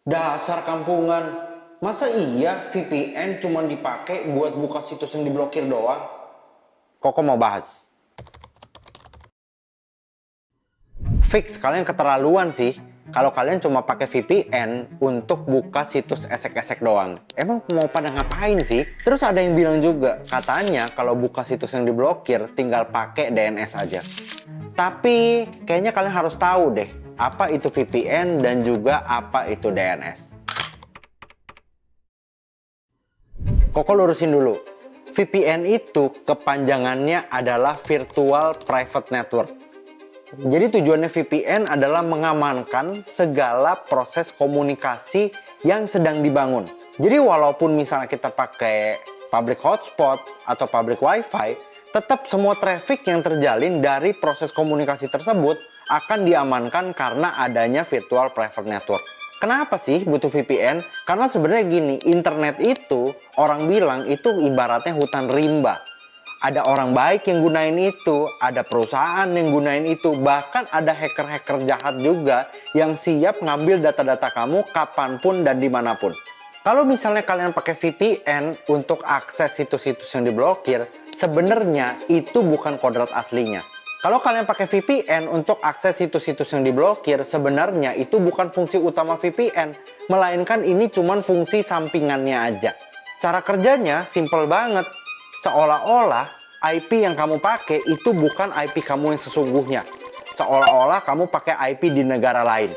Dasar kampungan. Masa iya VPN cuma dipakai buat buka situs yang diblokir doang? Koko mau bahas. Fix, kalian keterlaluan sih. Kalau kalian cuma pakai VPN untuk buka situs esek-esek doang. Emang mau pada ngapain sih? Terus ada yang bilang juga, katanya kalau buka situs yang diblokir tinggal pakai DNS aja. Tapi kayaknya kalian harus tahu deh, apa itu VPN dan juga apa itu DNS. Koko lurusin dulu. VPN itu kepanjangannya adalah Virtual Private Network. Jadi tujuannya VPN adalah mengamankan segala proses komunikasi yang sedang dibangun. Jadi walaupun misalnya kita pakai public hotspot atau public wifi, tetap semua traffic yang terjalin dari proses komunikasi tersebut akan diamankan karena adanya Virtual Private Network. Kenapa sih butuh VPN? Karena sebenarnya gini, internet itu orang bilang itu ibaratnya hutan rimba. Ada orang baik yang gunain itu, ada perusahaan yang gunain itu, bahkan ada hacker-hacker jahat juga yang siap ngambil data-data kamu kapanpun dan dimanapun. Kalau misalnya kalian pakai VPN untuk akses situs-situs yang diblokir, sebenarnya itu bukan kodrat aslinya. Kalau kalian pakai VPN untuk akses situs-situs yang diblokir, sebenarnya itu bukan fungsi utama VPN, melainkan ini cuma fungsi sampingannya aja. Cara kerjanya simple banget. Seolah-olah IP yang kamu pakai itu bukan IP kamu yang sesungguhnya. Seolah-olah kamu pakai IP di negara lain.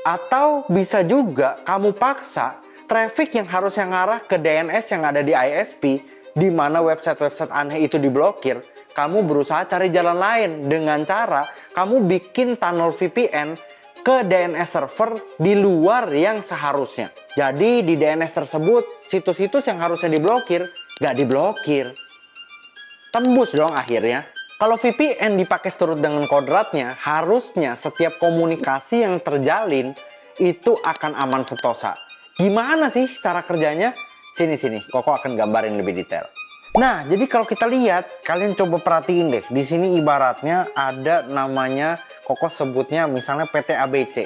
Atau bisa juga kamu paksa traffic yang harusnya ngarah ke DNS yang ada di ISP, di mana website-website aneh itu diblokir, kamu berusaha cari jalan lain dengan cara kamu bikin tunnel VPN ke DNS server di luar yang seharusnya. Jadi di DNS tersebut, situs-situs yang harusnya diblokir, nggak diblokir. Tembus dong akhirnya. Kalau VPN dipakai seturut dengan kodratnya, harusnya setiap komunikasi yang terjalin itu akan aman sentosa. Gimana sih cara kerjanya? Sini, Koko akan gambarin lebih detail. Nah, jadi kalau kita lihat, kalian coba perhatiin deh. Di sini ibaratnya ada namanya, Koko sebutnya misalnya PT ABC.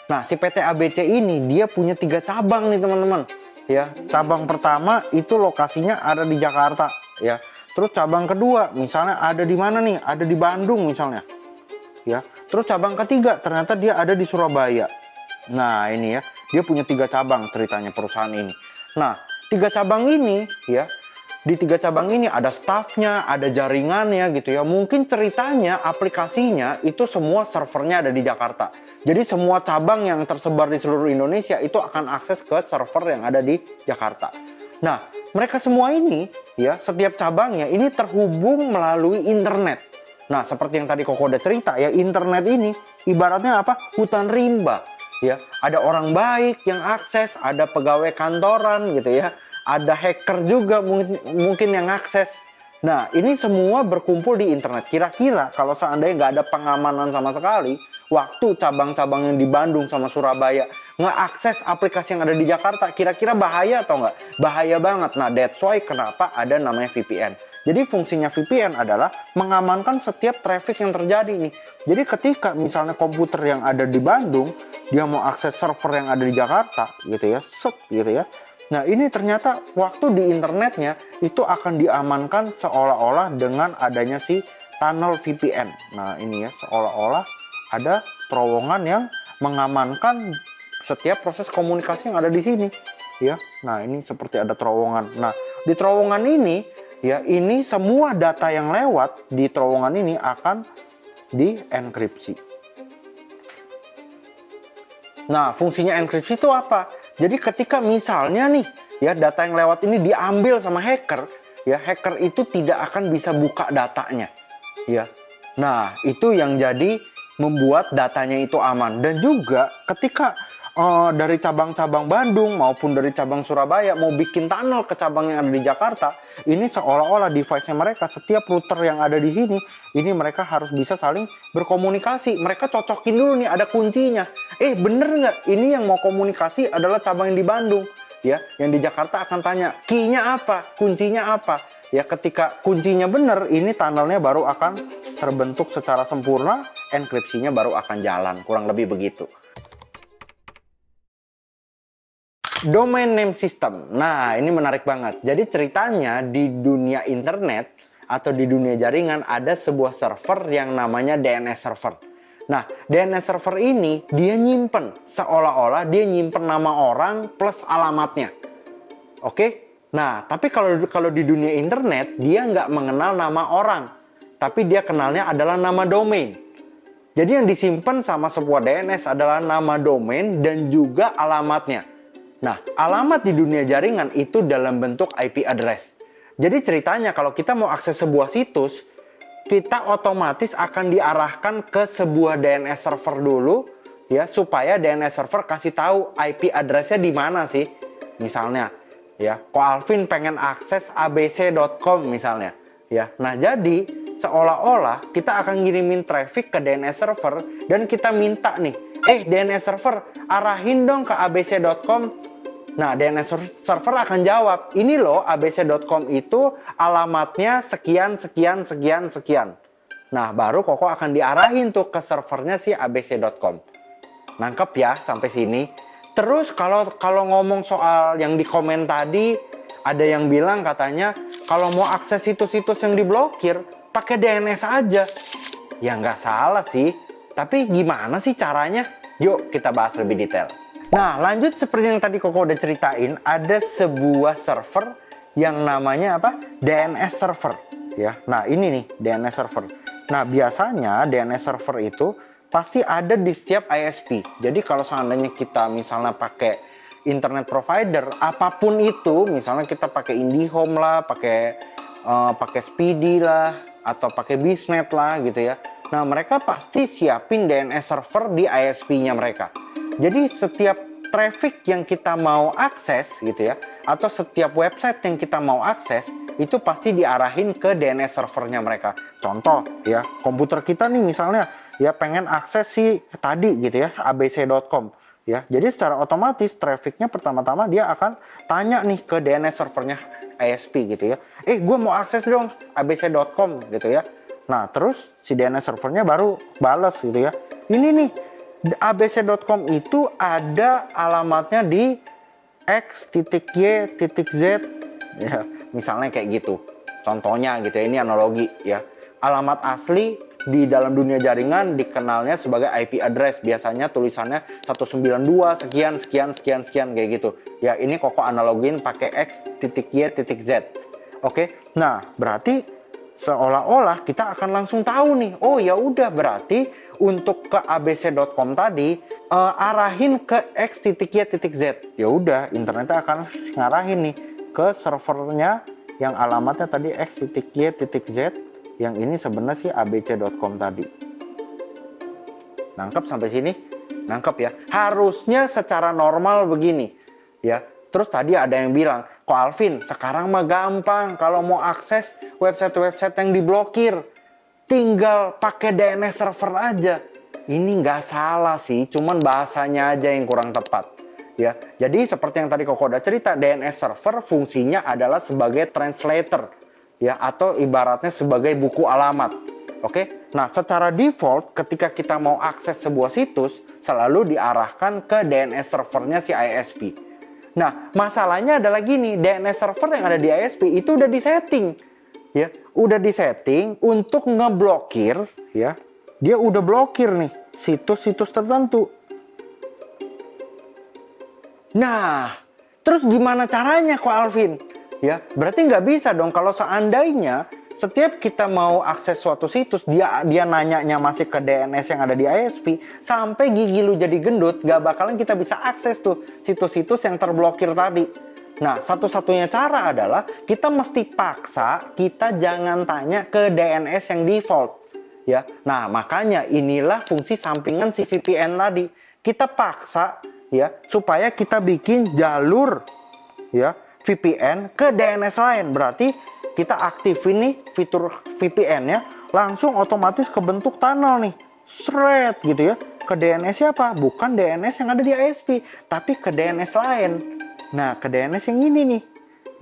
Nah, si PT ABC ini dia punya 3 cabang nih teman-teman. Ya, cabang pertama itu lokasinya ada di Jakarta, ya. Terus cabang kedua misalnya ada di mana nih? Ada di Bandung misalnya. Ya. Terus cabang ketiga ternyata dia ada di Surabaya. Nah, ini ya. Dia punya 3 cabang ceritanya perusahaan ini. Nah, 3 cabang ini ya, di 3 cabang ini ada staffnya, ada jaringannya gitu ya. Mungkin ceritanya aplikasinya itu semua servernya ada di Jakarta. Jadi semua cabang yang tersebar di seluruh Indonesia itu akan akses ke server yang ada di Jakarta. Nah, mereka semua ini ya, setiap cabangnya ini terhubung melalui internet. Nah, seperti yang tadi Koko udah cerita ya, internet ini ibaratnya apa? Hutan rimba. Ya, ada orang baik yang akses, ada pegawai kantoran gitu ya, ada hacker juga mungkin yang akses. Nah, ini semua berkumpul di internet. Kira-kira kalau seandainya nggak ada pengamanan sama sekali, waktu cabang-cabang yang di Bandung sama Surabaya ngeakses aplikasi yang ada di Jakarta, kira-kira bahaya atau nggak? Bahaya banget. Nah, that's why kenapa ada namanya VPN. Jadi fungsinya VPN adalah mengamankan setiap traffic yang terjadi nih. Jadi ketika misalnya komputer yang ada di Bandung, dia mau akses server yang ada di Jakarta gitu ya, gitu ya. Nah, ini ternyata waktu di internetnya itu akan diamankan seolah-olah dengan adanya si tunnel VPN. Nah, ini ya, seolah-olah ada terowongan yang mengamankan setiap proses komunikasi yang ada di sini. Ya, nah ini seperti ada terowongan. Nah, di terowongan ini, ya ini semua data yang lewat di terowongan ini akan dienkripsi. Nah, fungsinya enkripsi itu apa? Jadi ketika misalnya nih, ya data yang lewat ini diambil sama hacker, ya hacker itu tidak akan bisa buka datanya, ya. Nah, itu yang jadi membuat datanya itu aman. Dan juga ketika dari cabang-cabang Bandung maupun dari cabang Surabaya mau bikin tunnel ke cabang yang ada di Jakarta, ini seolah-olah device-nya mereka, setiap router yang ada di sini, ini mereka harus bisa saling berkomunikasi. Mereka cocokin dulu nih, ada kuncinya. Bener nggak? Ini yang mau komunikasi adalah cabang yang di Bandung. Ya, yang di Jakarta akan tanya, key-nya apa? Kuncinya apa? Ya, ketika kuncinya bener, ini tunnelnya baru akan terbentuk secara sempurna, enkripsinya baru akan jalan. Kurang lebih begitu. Domain name system. Nah, ini menarik banget. Jadi ceritanya di dunia internet atau di dunia jaringan ada sebuah server yang namanya DNS server. Nah, DNS server ini dia nyimpen, seolah-olah dia nyimpen nama orang plus alamatnya. Oke? Nah, tapi kalau di dunia internet dia nggak mengenal nama orang, tapi dia kenalnya adalah nama domain. Jadi yang disimpan sama sebuah DNS adalah nama domain dan juga alamatnya. Nah, alamat di dunia jaringan itu dalam bentuk IP address. Jadi ceritanya kalau kita mau akses sebuah situs, kita otomatis akan diarahkan ke sebuah DNS server dulu, ya, supaya DNS server kasih tahu IP address-nya di mana sih. Misalnya, ya, Ko Alvin pengen akses abc.com misalnya, ya. Nah, jadi seolah-olah kita akan ngirimin traffic ke DNS server dan kita minta nih, DNS server arahin dong ke abc.com. Nah, DNS server akan jawab, ini loh abc.com itu alamatnya sekian, sekian, sekian, sekian. Nah, baru Koko akan diarahin tuh ke servernya si abc.com. Nangkep ya sampai sini? Terus kalau ngomong soal yang di komen tadi, ada yang bilang katanya kalau mau akses situs-situs yang diblokir, pakai DNS aja. Ya nggak salah sih, tapi gimana sih caranya? Yuk kita bahas lebih detail. Nah, lanjut seperti yang tadi Koko udah ceritain, ada sebuah server yang namanya apa? DNS server, ya. Nah, ini nih DNS server. Nah, biasanya DNS server itu pasti ada di setiap ISP. Jadi kalau seandainya kita misalnya pakai internet provider apapun itu, misalnya kita pakai IndiHome lah, pakai Speedy lah, atau pakai Biznet lah gitu ya. Nah, mereka pasti siapin DNS server di ISP-nya mereka. Jadi setiap traffic yang kita mau akses gitu ya, atau setiap website yang kita mau akses, itu pasti diarahin ke DNS servernya mereka. Contoh ya, komputer kita nih misalnya ya pengen akses si tadi gitu ya, abc.com ya. Jadi secara otomatis trafficnya pertama-tama dia akan tanya nih ke DNS servernya ISP gitu ya. Gue mau akses dong abc.com gitu ya. Nah, terus si DNS servernya baru balas gitu ya. Ini nih abc.com itu ada alamatnya di x.y.z ya, misalnya kayak gitu. Contohnya gitu ya, ini analogi ya. Alamat asli di dalam dunia jaringan dikenalnya sebagai IP address. Biasanya tulisannya 192 sekian sekian sekian sekian kayak gitu. Ya, ini Koko analogin pakai x.y.z. Oke. Nah, berarti seolah-olah kita akan langsung tahu nih. Oh, ya udah berarti untuk ke abc.com tadi arahin ke x.y.z. Ya udah, internetnya akan ngarahin nih ke servernya yang alamatnya tadi x.y.z, yang ini sebenarnya sih abc.com tadi. Nangkep sampai sini? Nangkep ya. Harusnya secara normal begini ya. Terus tadi ada yang bilang, Ko Alvin, sekarang mah gampang kalau mau akses website-website yang diblokir, tinggal pakai DNS server aja. Ini nggak salah sih, cuman bahasanya aja yang kurang tepat. Ya, jadi seperti yang tadi Koko udah cerita, DNS server fungsinya adalah sebagai translator, ya, atau ibaratnya sebagai buku alamat. Oke, nah secara default ketika kita mau akses sebuah situs selalu diarahkan ke DNS servernya si ISP. Nah, masalahnya adalah gini, DNS server yang ada di ISP itu udah disetting, ya, udah disetting untuk ngeblokir, ya, dia udah blokir nih situs-situs tertentu. Nah, terus gimana caranya Ko Alvin? Ya, berarti nggak bisa dong kalau seandainya setiap kita mau akses suatu situs, dia nanyanya masih ke DNS yang ada di ISP, sampai gigi lu jadi gendut, gak bakalan kita bisa akses tuh situs-situs yang terblokir tadi. Nah, satu-satunya cara adalah kita mesti paksa kita jangan tanya ke DNS yang default. Ya, nah makanya inilah fungsi sampingan si VPN tadi. Kita paksa ya supaya kita bikin jalur ya VPN ke DNS lain. Berarti kita aktifin nih fitur VPN-nya, langsung otomatis kebentuk tunnel nih, shred gitu ya, ke DNS siapa? Bukan DNS yang ada di ISP, tapi ke DNS lain. Nah, ke DNS yang ini nih,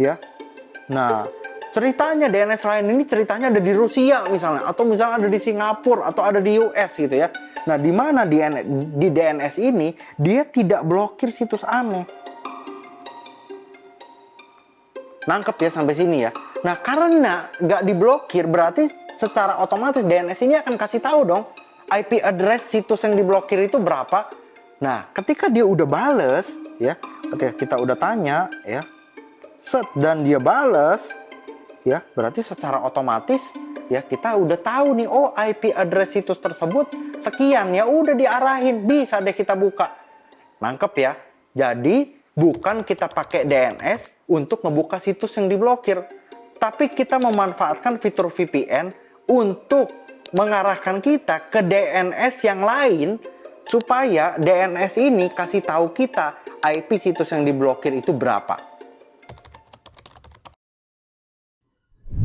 ya. Nah, ceritanya DNS lain ini ceritanya ada di Rusia misalnya, atau misalnya ada di Singapura, atau ada di US gitu ya. Nah, di mana di DNS ini dia tidak blokir situs aneh. Nangkep ya sampai sini ya. Nah, karena nggak diblokir, berarti secara otomatis DNS ini akan kasih tahu dong IP address situs yang diblokir itu berapa. Nah, ketika dia udah bales ya, ketika kita udah tanya ya, dan dia bales ya, berarti secara otomatis ya kita udah tahu nih, oh IP address situs tersebut sekian, ya udah diarahin, bisa deh kita buka. Nangkep ya. Jadi bukan kita pakai DNS untuk ngebuka situs yang diblokir, tapi kita memanfaatkan fitur VPN untuk mengarahkan kita ke DNS yang lain supaya DNS ini kasih tahu kita IP situs yang diblokir itu berapa.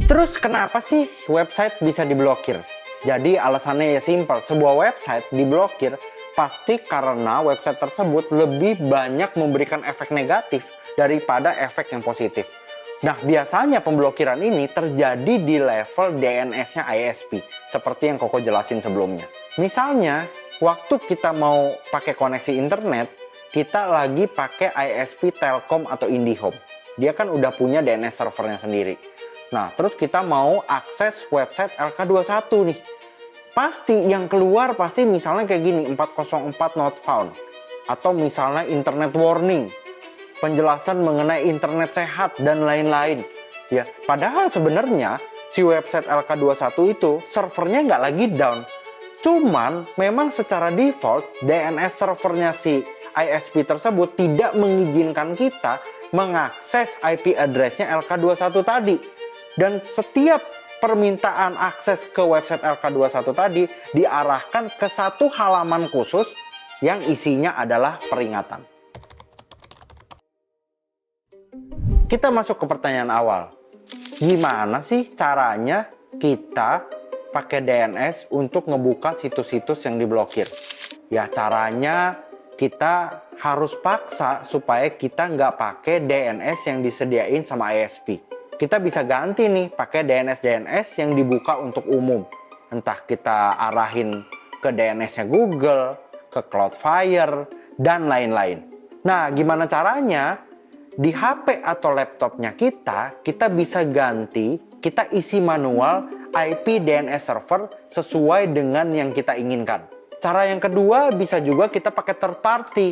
Terus kenapa sih website bisa diblokir? Jadi alasannya ya simpel, sebuah website diblokir pasti karena website tersebut lebih banyak memberikan efek negatif daripada efek yang positif. Nah, biasanya pemblokiran ini terjadi di level DNS-nya ISP, seperti yang Koko jelasin sebelumnya. Misalnya, waktu kita mau pakai koneksi internet, kita lagi pakai ISP Telkom atau IndiHome. Dia kan udah punya DNS servernya sendiri. Nah, terus kita mau akses website LK21 nih. Pasti yang keluar pasti misalnya kayak gini, 404 not found. Atau misalnya internet warning, penjelasan mengenai internet sehat dan lain-lain. Ya, padahal sebenarnya si website LK21 itu servernya nggak lagi down. Cuman memang secara default DNS servernya si ISP tersebut tidak mengizinkan kita mengakses IP address-nya LK21 tadi. Dan setiap permintaan akses ke website LK21 tadi diarahkan ke satu halaman khusus yang isinya adalah peringatan. Kita masuk ke pertanyaan awal. Gimana sih caranya kita pakai DNS untuk ngebuka situs-situs yang diblokir? Ya caranya kita harus paksa supaya kita nggak pakai DNS yang disediain sama ISP. Kita bisa ganti nih pakai DNS yang dibuka untuk umum. Entah kita arahin ke DNS-nya Google, ke Cloudflare, dan lain-lain. Nah, gimana caranya? Di HP atau laptopnya kita bisa ganti, kita isi manual IP DNS server sesuai dengan yang kita inginkan. Cara yang kedua bisa juga kita pakai third party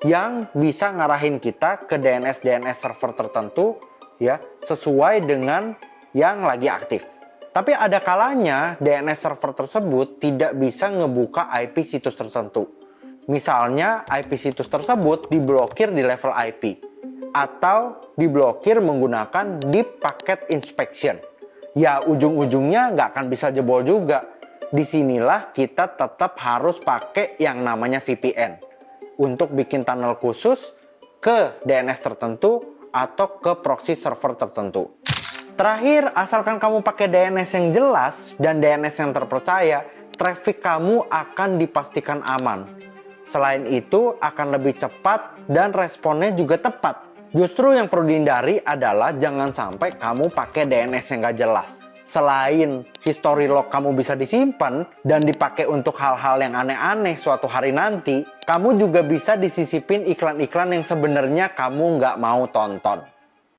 yang bisa ngarahin kita ke DNS server tertentu ya, sesuai dengan yang lagi aktif. Tapi ada kalanya DNS server tersebut tidak bisa ngebuka IP situs tertentu. Misalnya IP situs tersebut diblokir di level IP atau diblokir menggunakan deep packet inspection. Ya ujung-ujungnya nggak akan bisa jebol juga. Disinilah kita tetap harus pakai yang namanya VPN untuk bikin tunnel khusus ke DNS tertentu atau ke proxy server tertentu. Terakhir, asalkan kamu pakai DNS yang jelas dan DNS yang terpercaya, traffic kamu akan dipastikan aman. Selain itu, akan lebih cepat dan responnya juga tepat. Justru yang perlu dihindari adalah jangan sampai kamu pakai DNS yang gak jelas. Selain history log kamu bisa disimpan dan dipakai untuk hal-hal yang aneh-aneh suatu hari nanti, kamu juga bisa disisipin iklan-iklan yang sebenarnya kamu nggak mau tonton.